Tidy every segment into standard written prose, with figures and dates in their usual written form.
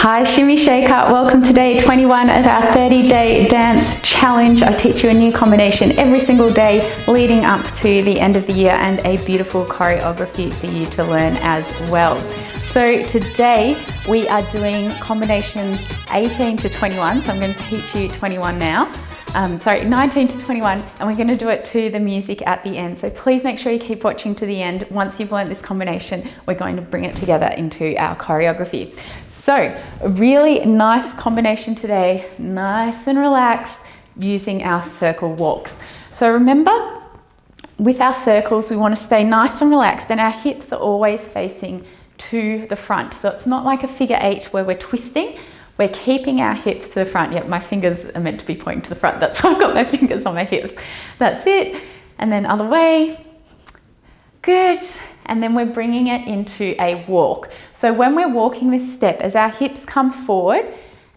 Hi, Shimmy Shaker. Welcome to day 21 of our 30-day dance challenge. I teach you a new combination every single day leading up to the end of the year and a beautiful choreography for you to learn as well. So today we are doing combinations 18 to 21. So I'm going to teach you 21 now. 19 to 21, and we're going to do it to the music at the end. So please make sure you keep watching to the end. Once you've learned this combination, we're going to bring it together into our choreography. So a really nice combination today, nice and relaxed, using our circle walks. So remember, with our circles, we want to stay nice and relaxed, and our hips are always facing to the front. So it's not like a figure 8 where we're twisting. We're keeping our hips to the front. Yep, my fingers are meant to be pointing to the front. That's why I've got my fingers on my hips. That's it. And then other way. Good. And then we're bringing it into a walk. So when we're walking this step, as our hips come forward,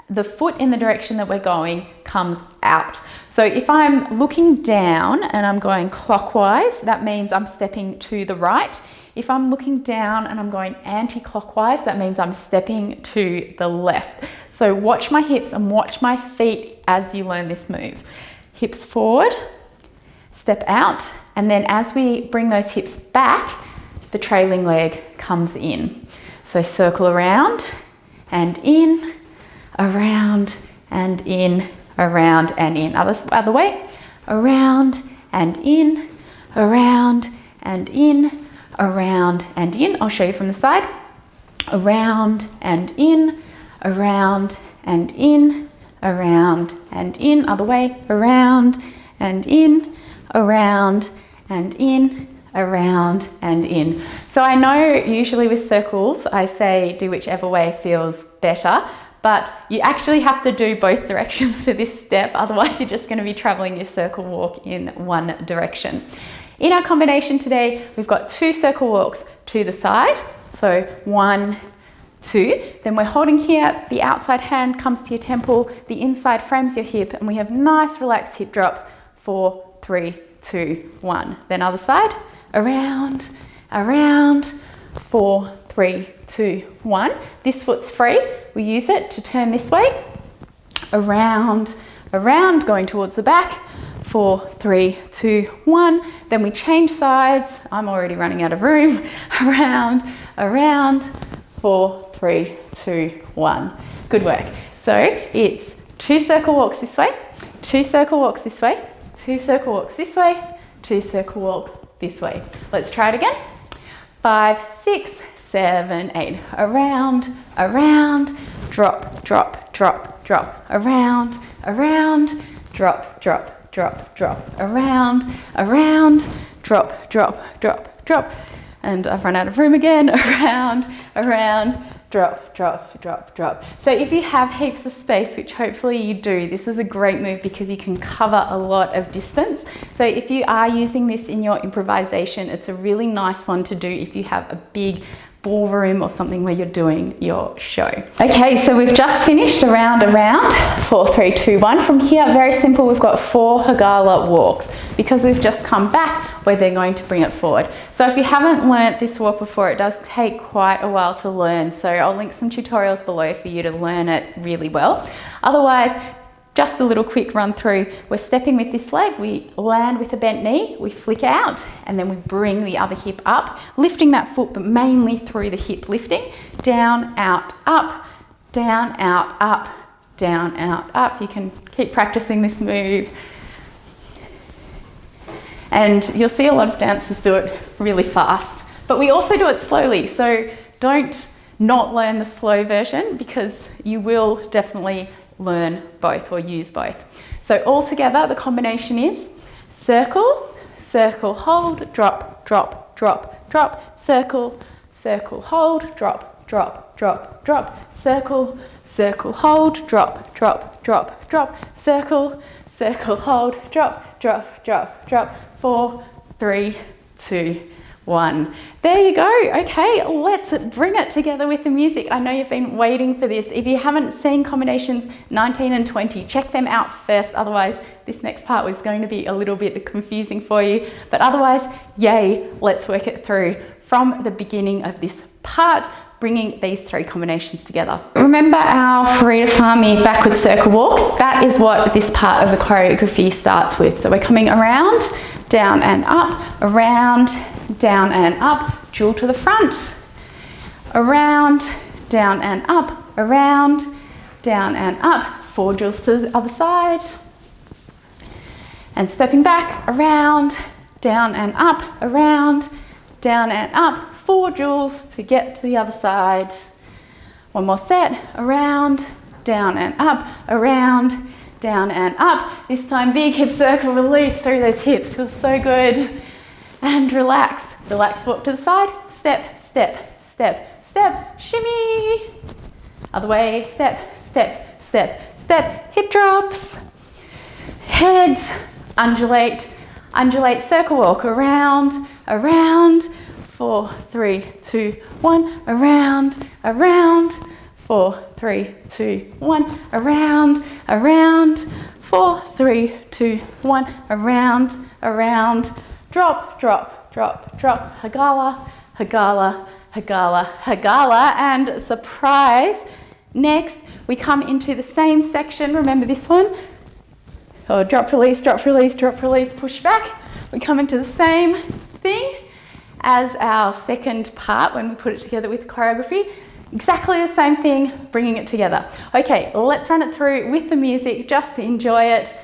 the foot in the direction that we're going comes out. So if I'm looking down and I'm going clockwise, that means I'm stepping to the right. If I'm looking down and I'm going anti-clockwise, that means I'm stepping to the left. So watch my hips and watch my feet as you learn this move. Hips forward, step out, and then as we bring those hips back, the trailing leg comes in. So circle around and in, around and in, around and in. Other way, around and in, around and in, around and in. I'll show you from the side. Around and in, around and in, around and in. Other way, around and in, around and in, around and in. So I know usually with circles, I say do whichever way feels better, but you actually have to do both directions for this step. Otherwise, you're just going to be traveling your circle walk in one direction. In our combination today, we've got 2 circle walks to the side. So 1, 2. Then we're holding here, the outside hand comes to your temple, the inside frames your hip, and we have nice relaxed hip drops. 4, 3, 2, 1. Then other side, around, around, 4, 3, 2, 1. This foot's free. We use it to turn this way. Around, around, going towards the back. 4, 3, 2, 1. Then we change sides. I'm already running out of room. Around, around, 4, 3, 2, 1. Good work. So it's 2 circle walks this way, 2 circle walks this way, 2 circle walks this way, 2 circle walks this way. Let's try it again. 5, 6, 7, 8. Around, around, drop, drop, drop, drop. Around, around, drop, drop, drop, drop, around, around, drop, drop, drop, drop. And I've run out of room again. Around, around, drop, drop, drop, drop. So if you have heaps of space, which hopefully you do, this is a great move because you can cover a lot of distance. So if you are using this in your improvisation, it's a really nice one to do if you have a big ballroom or something where you're doing your show. Okay, so we've just finished around, 4, 3, 2, 1. From here, very simple, we've got 4 Hagala walks. Because we've just come back, we're then going to bring it forward. So if you haven't learnt this walk before, it does take quite a while to learn. So I'll link some tutorials below for you to learn it really well. Otherwise, just a little quick run through. We're stepping with this leg, we land with a bent knee, we flick out, and then we bring the other hip up, lifting that foot, but mainly through the hip lifting. Down, out, up, down, out, up, down, out, up. You can keep practicing this move. And you'll see a lot of dancers do it really fast, but we also do it slowly. So don't not learn the slow version because you will definitely learn both or use both. So all together, the combination is circle, circle, hold, drop, drop, drop, drop, circle, circle, hold, drop, drop, drop, drop, circle, circle, hold, drop, drop, drop, drop, circle, circle, hold, drop, drop, drop, drop, 4, 3, 2, 1. There you go. Okay, let's bring it together with the music. I know you've been waiting for this. If you haven't seen combinations 19 and 20, check them out first. Otherwise, this next part was going to be a little bit confusing for you. But otherwise, yay, let's work it through from the beginning of this part. bringing these 3 combinations together. Remember our Farida Fahmy backward circle walk? That is what this part of the choreography starts with. So we're coming around, down and up, around, down and up, jewel to the front, around, down and up, around, down and up, 4 jewels to the other side, and stepping back, around, down and up, around, down and up, 4 jewels to get to the other side. One more set, around, down and up, around, down and up. This time big hip circle release through those hips, feels so good. And relax, relax, walk to the side, step, step, step, step, shimmy. Other way, step, step, step, step, hip drops. Head, undulate, undulate, circle walk, around, around, 4, 3, 2, 1, around, around, 4, 3, 2, 1, around, around, 4, 3, 2, 1, around, around, drop, drop, drop, drop, hagala, hagala, hagala, hagala, and surprise. Next, we come into the same section. Remember this one? Oh, drop, release, drop, release, drop, release, push back. We come into the same thing as our second part when we put it together with choreography. Exactly the same thing, bringing it together. Okay, let's run it through with the music just to enjoy it.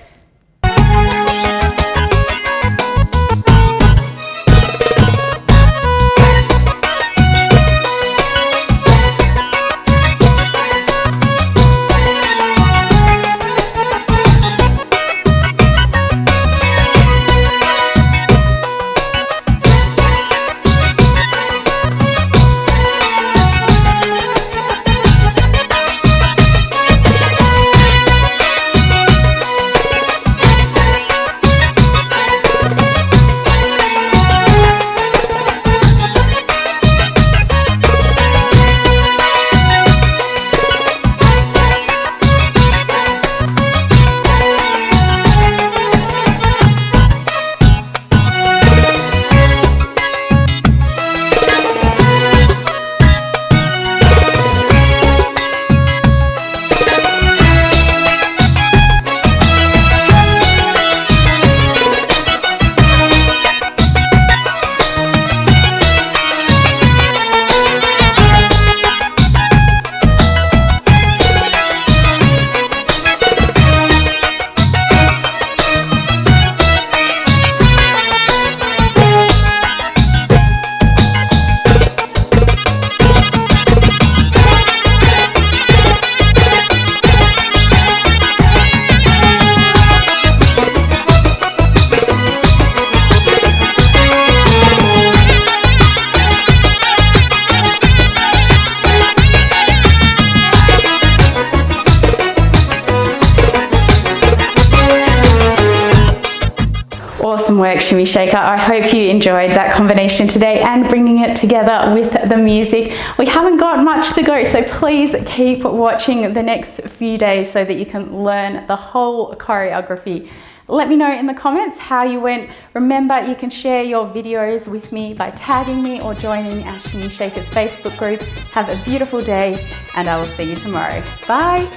Awesome work, Shimmy Shaker. I hope you enjoyed that combination today and bringing it together with the music. We haven't got much to go, so please keep watching the next few days so that you can learn the whole choreography. Let me know in the comments how you went. Remember, you can share your videos with me by tagging me or joining our Shimmy Shakers Facebook group. Have a beautiful day, and I will see you tomorrow. Bye.